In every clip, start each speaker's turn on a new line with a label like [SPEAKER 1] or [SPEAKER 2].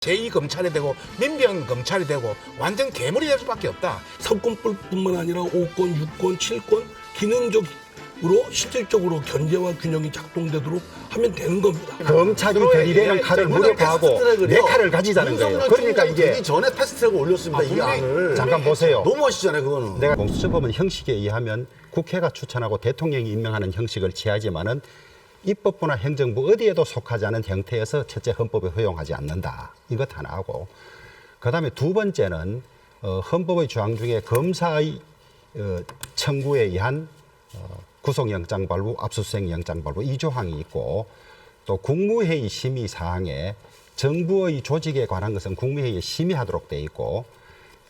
[SPEAKER 1] 제2검찰이 되고 민병검찰이 되고 완전 괴물이 될 수밖에 없다.
[SPEAKER 2] 삼권뿐만 아니라 5권, 6권, 7권 기능적으로 실질적으로 견제와 균형이 작동되도록 하면 되는 겁니다.
[SPEAKER 3] 검찰이 들이대는 칼을 무력화하고 내 칼을 가지자는 거예요. 그러니까 이게
[SPEAKER 4] 되기 전에 패스트트랙을 올렸습니다. 이 안을.
[SPEAKER 3] 잠깐 보세요.
[SPEAKER 4] 너무 멋있잖아요, 그거는.
[SPEAKER 3] 내가 공수처법은 형식에 의하면 국회가 추천하고 대통령이 임명하는 형식을 취하지만은 입법부나 행정부 어디에도 속하지 않은 형태여서 첫째 헌법에 허용하지 않는다. 이것 하나하고 그다음에 두 번째는 헌법의 조항 중에 검사의 청구에 의한 구속영장 발부, 압수수색 영장 발부 이 조항이 있고 또 국무회의 심의 사항에 정부의 조직에 관한 것은 국무회의에 심의하도록 돼 있고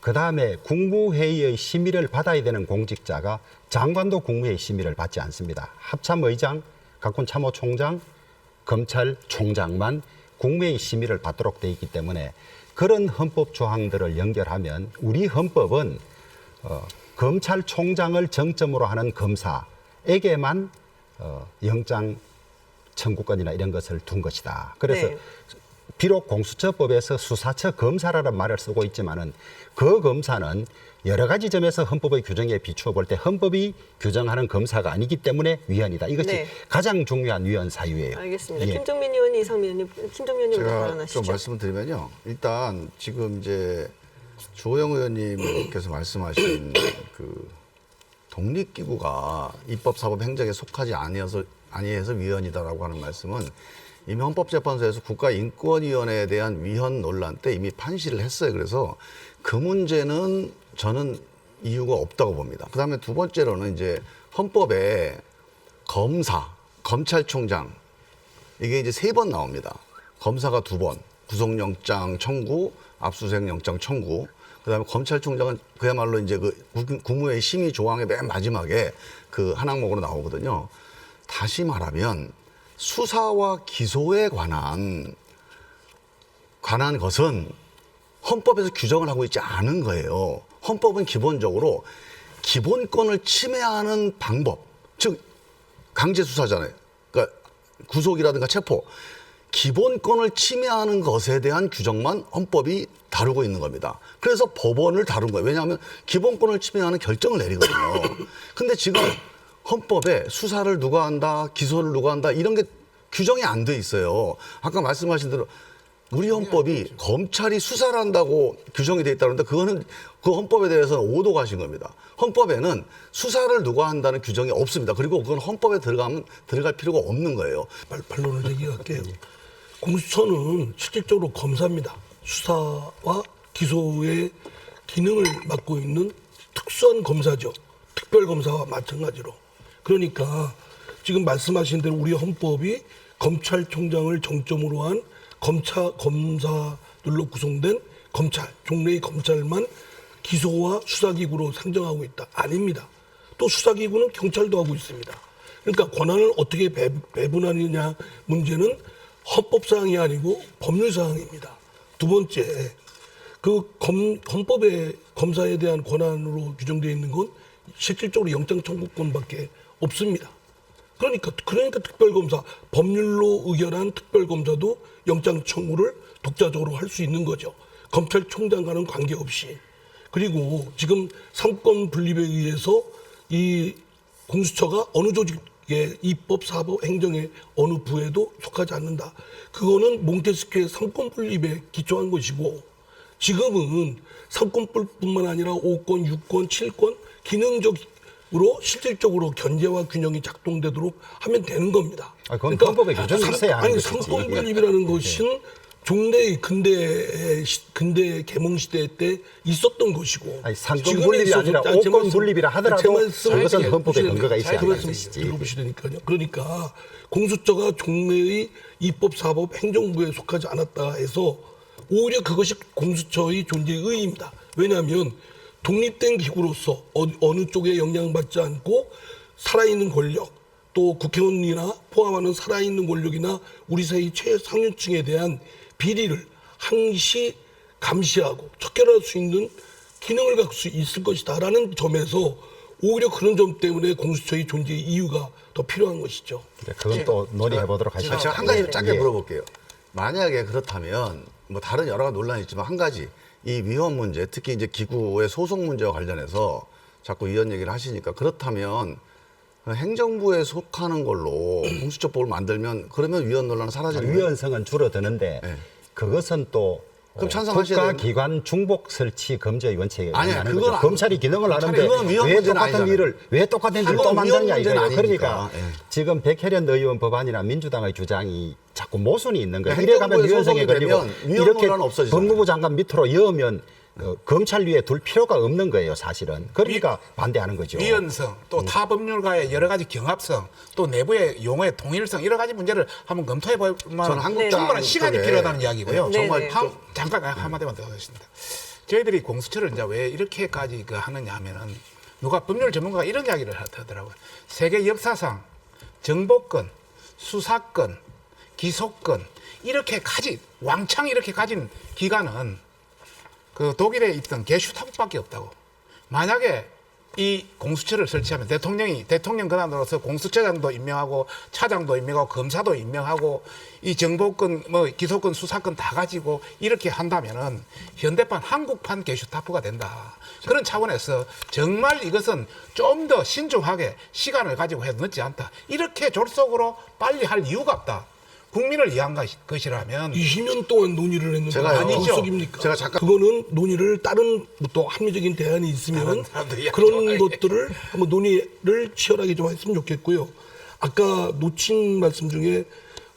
[SPEAKER 3] 그다음에 국무회의의 심의를 받아야 되는 공직자가 장관도 국무회의 심의를 받지 않습니다. 합참의장, 각군 참모총장, 검찰총장만 국무회의 심의를 받도록 돼 있기 때문에 그런 헌법 조항들을 연결하면 우리 헌법은 검찰총장을 정점으로 하는 검사에게만 영장 청구권이나 이런 것을 둔 것이다. 그래서
[SPEAKER 5] 네.
[SPEAKER 3] 비록 공수처법에서 수사처 검사라는 말을 쓰고 있지만은 그 검사는 여러 가지 점에서 헌법의 규정에 비추어 볼 때 헌법이 규정하는 검사가 아니기 때문에 위헌이다. 이것이
[SPEAKER 5] 네.
[SPEAKER 3] 가장 중요한 위헌 사유예요.
[SPEAKER 5] 알겠습니다.
[SPEAKER 3] 예.
[SPEAKER 5] 김종민 의원, 이상민 의원님, 김종민 의원님
[SPEAKER 4] 제가
[SPEAKER 5] 발언하시죠.
[SPEAKER 4] 좀 말씀을 드리면요. 일단 지금 이제 주호영 의원님께서 말씀하신 그 독립기구가 입법사법 행정에 속하지 아니해서 위헌이다라고 하는 말씀은 이미 헌법재판소에서 국가인권위원회에 대한 위헌 논란 때 이미 판시를 했어요. 그래서 그 문제는 저는 이유가 없다고 봅니다. 그다음에 두 번째로는 이제 헌법에 검사, 검찰총장 이게 이제 3번 나옵니다. 검사가 2번, 구속영장 청구, 압수수색 영장 청구. 그다음에 검찰총장은 그야말로 이제 그 국무회의 심의 조항의 맨 마지막에 그 한 항목으로 나오거든요. 다시 말하면 수사와 기소에 관한 것은 헌법에서 규정을 하고 있지 않은 거예요. 헌법은 기본적으로 기본권을 침해하는 방법, 즉 강제 수사잖아요. 그러니까 구속이라든가 체포, 기본권을 침해하는 것에 대한 규정만 헌법이 다루고 있는 겁니다. 그래서 법원을 다룬 거예요. 왜냐하면 기본권을 침해하는 결정을 내리거든요. 근데 지금 헌법에 수사를 누가 한다, 기소를 누가 한다 이런 게 규정이 안 돼 있어요. 아까 말씀하신 대로 우리 헌법이 검찰이 수사를 한다고 규정이 돼 있다는데 그거는 그 헌법에 대해서는 오도가신 겁니다. 헌법에는 수사를 누가 한다는 규정이 없습니다. 그리고 그건 헌법에 들어갈 필요가 없는 거예요.
[SPEAKER 2] 반론을 제기할게요. 공수처는 실질적으로 검사입니다. 수사와 기소의 기능을 맡고 있는 특수한 검사죠. 특별검사와 마찬가지로. 그러니까 지금 말씀하신 대로 우리 헌법이 검찰총장을 정점으로 한 검사들로 구성된 검찰, 종래의 검찰만 기소와 수사기구로 상정하고 있다. 아닙니다. 또 수사기구는 경찰도 하고 있습니다. 그러니까 권한을 어떻게 배분하느냐 문제는 헌법사항이 아니고 법률사항입니다. 두 번째, 그 헌법에 검사에 대한 권한으로 규정되어 있는 건 실질적으로 영장 청구권밖에 없습니다. 그러니까 특별검사, 법률로 의결한 특별검사도 영장 청구를 독자적으로 할 수 있는 거죠. 검찰총장과는 관계없이. 그리고 지금 삼권 분립에 의해서 이 공수처가 어느 조직의 입법, 사법, 행정의 어느 부에도 속하지 않는다. 그거는 몽테스키의 삼권 분립에 기초한 것이고 지금은 삼권뿐만 아니라 5권, 6권, 7권 기능적으로 실질적으로 견제와 균형이 작동되도록 하면 되는 겁니다.
[SPEAKER 3] 그건 헌법에 규정이 있어야 하는 것이지.
[SPEAKER 2] 삼권 분립이라는 것은 종래의 근대 개몽 시대 때 있었던 것이고.
[SPEAKER 3] 상권 분립이 아니라 5권 분립이라 하더라도 그것은 헌법에 근거가 있어야 하는 것이지.
[SPEAKER 2] 들어보시니까요. 그러니까 공수처가 종래의 입법, 사법, 행정부에 속하지 않았다 해서 오히려 그것이 공수처의 존재의 의의입니다. 왜냐하면 독립된 기구로서 어느 쪽에 영향받지 않고 살아있는 권력 또 국회의원이나 포함하는 살아있는 권력이나 우리 사회 최상류층에 대한 비리를 항시 감시하고 척결할 수 있는 기능을 갖고 있을 것이다라는 점에서 오히려 그런 점 때문에 공수처의 존재의 이유가 더 필요한 것이죠.
[SPEAKER 3] 그건 또 논의해 보도록 하시죠.
[SPEAKER 4] 제가 한 가지 짧게 물어볼게요. 만약에 그렇다면 뭐 다른 여러 가지 논란이 있지만 한 가지 이 위헌 문제, 특히 이제 기구의 소속 문제와 관련해서 자꾸 위헌 얘기를 하시니까 그렇다면 행정부에 속하는 걸로 공수처법을 만들면 그러면 위헌 논란은 사라지는 거예요.
[SPEAKER 3] 위헌성은 줄어드는데
[SPEAKER 4] 네.
[SPEAKER 3] 그것은 또
[SPEAKER 4] 그럼 찬성하셔야 되는
[SPEAKER 3] 국가기관 중복 설치 검증위원회에
[SPEAKER 4] 아니야,
[SPEAKER 3] 하는
[SPEAKER 4] 그건
[SPEAKER 3] 거죠.
[SPEAKER 4] 안-
[SPEAKER 3] 검찰이 기능을 하는데
[SPEAKER 4] 그건 위헌
[SPEAKER 3] 왜
[SPEAKER 4] 문제는
[SPEAKER 3] 똑같은
[SPEAKER 4] 아니잖아요.
[SPEAKER 3] 일을 왜 똑같은 일을 또
[SPEAKER 4] 그건
[SPEAKER 3] 만드냐
[SPEAKER 4] 위헌 문제는
[SPEAKER 3] 이거예요. 그러니까
[SPEAKER 4] 아니니까. 예.
[SPEAKER 3] 지금 백혜련 의원 법안이나 민주당의 주장이 자꾸 모순이 있는 거예요.
[SPEAKER 4] 그러니까
[SPEAKER 3] 이래 가면
[SPEAKER 4] 행정부에
[SPEAKER 3] 위헌성에
[SPEAKER 4] 소속이
[SPEAKER 3] 걸리고
[SPEAKER 4] 되면 위헌
[SPEAKER 3] 이렇게
[SPEAKER 4] 논란은 없어지잖아요.
[SPEAKER 3] 법무부 장관 밑으로 여으면 검찰 위에 둘 필요가 없는 거예요, 사실은. 그러니까 반대하는 거죠.
[SPEAKER 1] 위헌성, 또 타 법률과의 여러 가지 경합성, 또 내부의 용어의 통일성 여러 가지 문제를 한번 검토해 볼 만한
[SPEAKER 4] 저는 한국당
[SPEAKER 1] 충분한 시간이
[SPEAKER 4] 쪽에
[SPEAKER 1] 필요하다는 이야기고요.
[SPEAKER 5] 네, 정말 네.
[SPEAKER 1] 잠깐 한마디만 더 하겠습니다. 저희들이 공수처를 이제 왜 이렇게까지 하느냐 하면은 누가 법률 전문가가 이런 이야기를 하더라고요. 세계 역사상 정보권, 수사권, 기소권 이렇게 왕창 이렇게 가진 기관은 그 독일에 있던 게슈타프밖에 없다고. 만약에 이 공수처를 설치하면 대통령 권한으로서 공수처장도 임명하고 차장도 임명하고 검사도 임명하고 이 정보권 뭐 기소권 수사권 다 가지고 이렇게 한다면은 현대판 한국판 게슈타프가 된다. 그런 차원에서 정말 이것은 좀 더 신중하게 시간을 가지고 해도 늦지 않다. 이렇게 졸속으로 빨리 할 이유가 없다. 국민을 위한 것이라면
[SPEAKER 2] 20년 동안 논의를 했는데
[SPEAKER 4] 제가요.
[SPEAKER 1] 아니죠.
[SPEAKER 2] 졸속입니까?
[SPEAKER 4] 제가 잠깐-
[SPEAKER 2] 그거는 논의를 다른 또 합리적인 대안이 있으면
[SPEAKER 1] 다른 사람들이
[SPEAKER 2] 그런
[SPEAKER 1] 좋아해.
[SPEAKER 2] 것들을 한번 논의를 치열하게 좀 했으면 좋겠고요. 아까 놓친 말씀 중에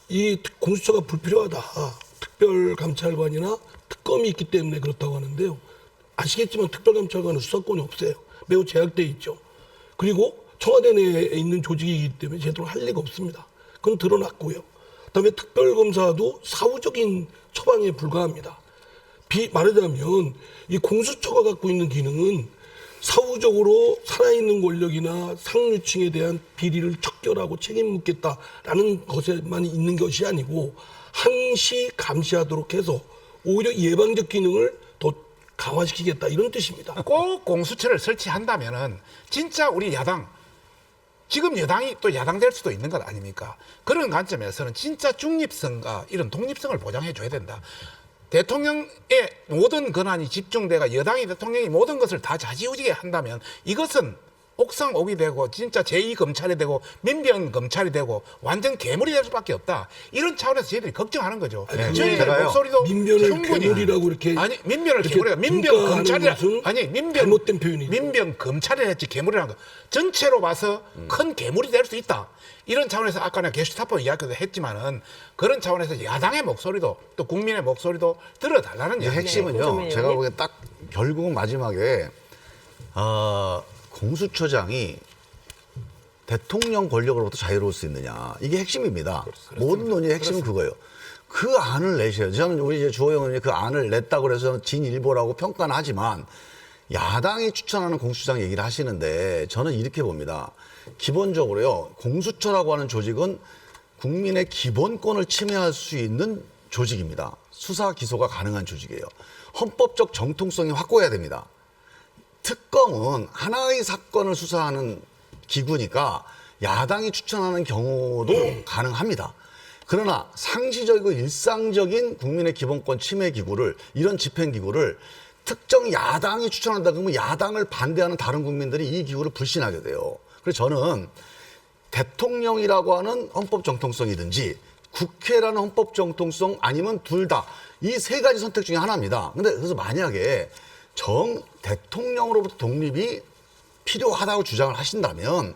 [SPEAKER 2] 이 공수처가 불필요하다. 특별감찰관이나 특검이 있기 때문에 그렇다고 하는데요. 아시겠지만 특별감찰관은 수사권이 없어요. 매우 제약돼 있죠. 그리고 청와대 내에 있는 조직이기 때문에 제대로 할 리가 없습니다. 그건 드러났고요. 그다음에 특별검사도 사후적인 처방에 불과합니다. 말하자면 이 공수처가 갖고 있는 기능은 사후적으로 살아있는 권력이나 상류층에 대한 비리를 척결하고 책임 묻겠다라는 것에만 있는 것이 아니고 항시 감시하도록 해서 오히려 예방적 기능을 더 강화시키겠다 이런 뜻입니다.
[SPEAKER 1] 꼭 공수처를 설치한다면은 진짜 우리 야당 지금 여당이 또 야당 될 수도 있는 것 아닙니까? 그런 관점에서는 진짜 중립성과 이런 독립성을 보장해 줘야 된다. 대통령의 모든 권한이 집중돼가 여당이 대통령이 모든 것을 다 좌지우지게 한다면 이것은 옥상옥이 되고 진짜 제2검찰이 되고 민변검찰이 되고 완전 괴물이 될 수밖에 없다. 이런 차원에서 저희들이 걱정하는 거죠. 저희들
[SPEAKER 4] 제가요.
[SPEAKER 1] 목소리도
[SPEAKER 2] 민변을
[SPEAKER 1] 충분히
[SPEAKER 2] 괴물이라고 이렇게
[SPEAKER 1] 아니 민변을
[SPEAKER 2] 이렇게
[SPEAKER 1] 괴물이야. 민변검찰이
[SPEAKER 2] 평가하는 것은
[SPEAKER 1] 아니 민변
[SPEAKER 2] 잘못된 표현이죠.
[SPEAKER 1] 민변검찰이 했지 괴물이라는 거 전체로 봐서 큰 괴물이 될 수 있다. 이런 차원에서 아까 내가 게슈타포 이야기도 했지만은 그런 차원에서 야당의 목소리도 또 국민의 목소리도 들어달라는
[SPEAKER 4] 이제
[SPEAKER 1] 이야기예요.
[SPEAKER 4] 핵심은요.
[SPEAKER 5] 김종민
[SPEAKER 4] 제가
[SPEAKER 5] 의원님.
[SPEAKER 4] 보기엔 딱 결국은 마지막에 공수처장이 대통령 권력으로부터 자유로울 수 있느냐 이게 핵심입니다. 모든 논의의 핵심은 그거예요. 그 안을 내셔야 저는 우리 이제 주호영 의원이 그 안을 냈다고 해서 진일보라고 평가는 하지만 야당이 추천하는 공수처장 얘기를 하시는데 저는 이렇게 봅니다. 기본적으로요. 공수처라고 하는 조직은 국민의 기본권을 침해할 수 있는 조직입니다. 수사 기소가 가능한 조직이에요. 헌법적 정통성이 확고해야 됩니다. 특검은 하나의 사건을 수사하는 기구니까 야당이 추천하는 경우도 가능합니다. 그러나 상시적이고 일상적인 국민의 기본권 침해 기구를 이런 집행기구를 특정 야당이 추천한다 그러면 야당을 반대하는 다른 국민들이 이 기구를 불신하게 돼요. 그래서 저는 대통령이라고 하는 헌법 정통성이든지 국회라는 헌법 정통성 아니면 둘 다 이 세 가지 선택 중에 하나입니다. 근데 그래서 만약에 대통령으로부터 독립이 필요하다고 주장을 하신다면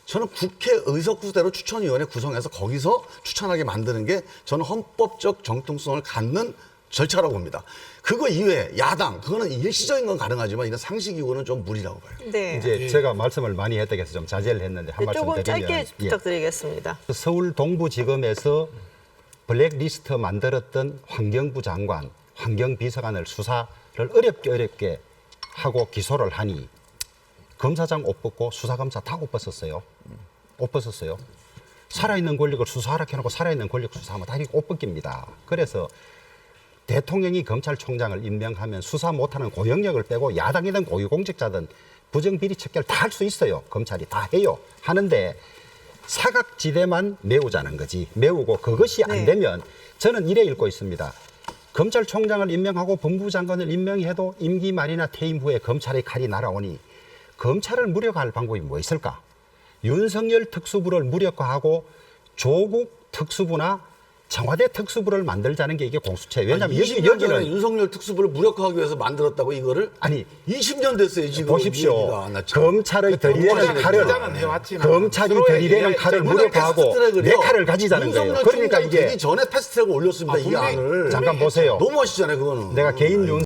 [SPEAKER 4] 저는 국회 의석수대로 추천위원회 구성해서 거기서 추천하게 만드는 게 저는 헌법적 정통성을 갖는 절차라고 봅니다. 그거 이외에 야당 그거는 일시적인 건 가능하지만 이런 상식이고는 좀 무리라고 봐요.
[SPEAKER 5] 네.
[SPEAKER 3] 이제 제가 말씀을 많이 했다고 해서 좀 자제를 했는데 한 말씀
[SPEAKER 5] 조금
[SPEAKER 3] 드리면
[SPEAKER 5] 짧게 부탁드리겠습니다.
[SPEAKER 3] 서울 동부지검에서 블랙리스트 만들었던 환경부 장관, 환경비서관을 수사를 어렵게 하고 기소를 하니 검사장 옷 벗고 수사검사 다 옷 벗었어요. 옷 벗었어요. 살아있는 권력을 수사하라 해놓고 살아있는 권력 수사하면 다 옷 벗깁니다. 그래서 대통령이 검찰총장을 임명하면 수사 못하는 고영력을 빼고 야당이든 고위공직자든 부정비리 척결 다 할 수 있어요. 검찰이 다 해요. 하는데 사각지대만 메우자는 거지. 메우고 그것이 안 되면 저는 이래 읽고 있습니다. 검찰총장을 임명하고 법무장관을 임명해도 임기 말이나 퇴임 후에 검찰의 칼이 날아오니 검찰을 무력화할 방법이 뭐 있을까? 윤석열 특수부를 무력화하고 조국 특수부나 청와대 특수부를 만들자는 게 이게 공수처. 왜냐하면
[SPEAKER 4] 20년 전에
[SPEAKER 3] 여기는
[SPEAKER 4] 윤석열 특수부를 무력화하기 위해서 만들었다고 이거를
[SPEAKER 3] 아니
[SPEAKER 4] 20년 됐어요 지금.
[SPEAKER 3] 보십시오.
[SPEAKER 4] 얘기가. 나 참.
[SPEAKER 3] 검찰의 들이대는 칼을
[SPEAKER 1] 해왔지만
[SPEAKER 3] 검찰이
[SPEAKER 1] 서로의
[SPEAKER 3] 들이대는
[SPEAKER 1] 얘기가
[SPEAKER 3] 칼을
[SPEAKER 1] 이제
[SPEAKER 3] 무력화하고
[SPEAKER 4] 패스트트랙을요.
[SPEAKER 3] 내 칼을 가지자는 거예요.
[SPEAKER 4] 윤석열
[SPEAKER 3] 그러니까
[SPEAKER 4] 총장
[SPEAKER 3] 이게
[SPEAKER 4] 되기 전에 패스트트랙을 올렸습니다 이
[SPEAKER 1] 분명히-
[SPEAKER 4] 안을.
[SPEAKER 3] 잠깐 보세요.
[SPEAKER 4] 너무 멋있잖아요 그거는.
[SPEAKER 3] 내가 개인